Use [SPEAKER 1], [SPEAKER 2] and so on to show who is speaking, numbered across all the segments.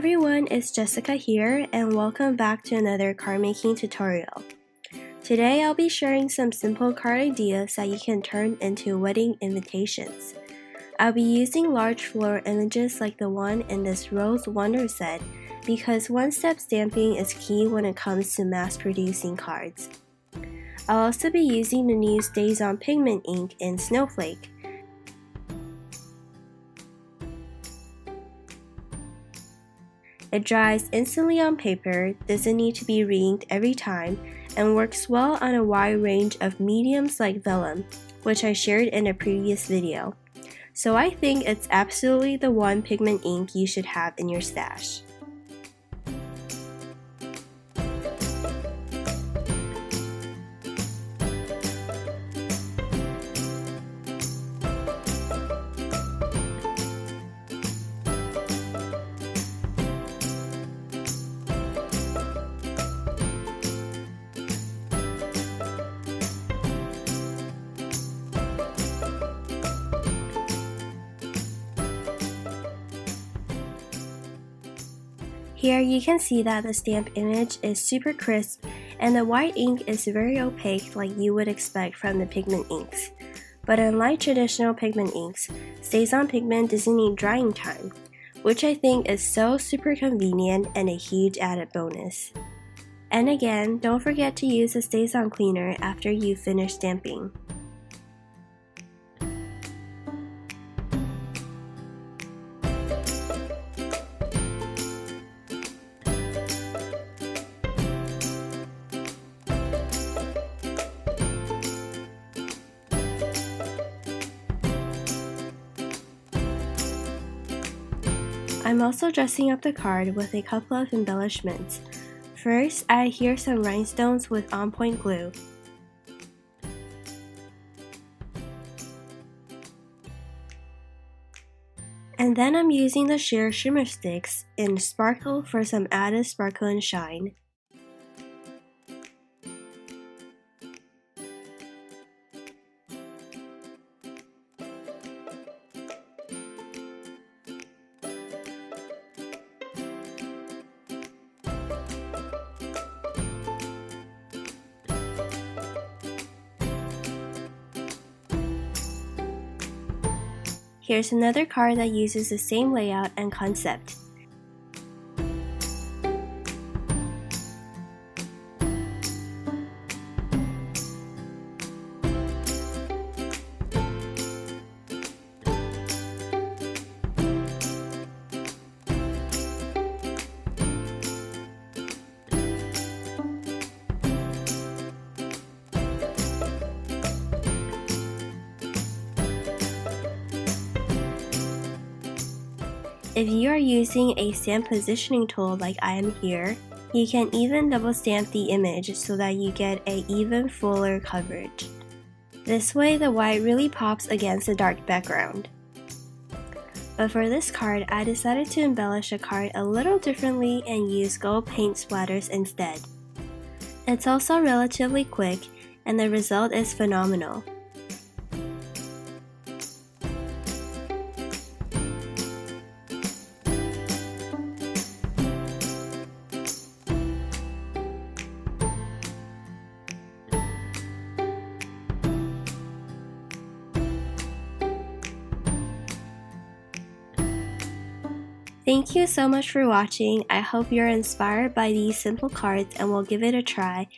[SPEAKER 1] everyone, it's Jessica here and welcome back to another card making tutorial. Today I'll be sharing some simple card ideas that you can turn into wedding invitations. I'll be using large floral images like the one in this Rose Wonder set because one-step stamping is key when it comes to mass producing cards. I'll also be using the new StazOn Pigment ink in Snowflake. It dries instantly on paper, doesn't need to be re-inked every time, and works well on a wide range of mediums like vellum, which I shared in a previous video. So I think it's absolutely the one pigment ink you should have in your stash. Here you can see that the stamp image is super crisp and the white ink is very opaque like you would expect from the pigment inks. But unlike traditional pigment inks, StazOn Pigment doesn't need drying time, which I think is so super convenient and a huge added bonus. And again, don't forget to use the StazOn cleaner after you finish stamping. I'm also dressing up the card with a couple of embellishments. First, I adhere some rhinestones with on-point glue. And then I'm using the Sheer Shimmer Stix in Sparkle for some added sparkle and shine. Here's another card that uses the same layout and concept. If you are using a stamp positioning tool like I am here, you can even double stamp the image so that you get an even fuller coverage. This way the white really pops against the dark background. But for this card, I decided to embellish the card a little differently and use gold paint splatters instead. It's also relatively quick and the result is phenomenal. Thank you so much for watching. I hope you're inspired by these simple cards and will give it a try.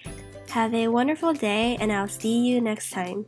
[SPEAKER 1] Have a wonderful day and I'll see you next time.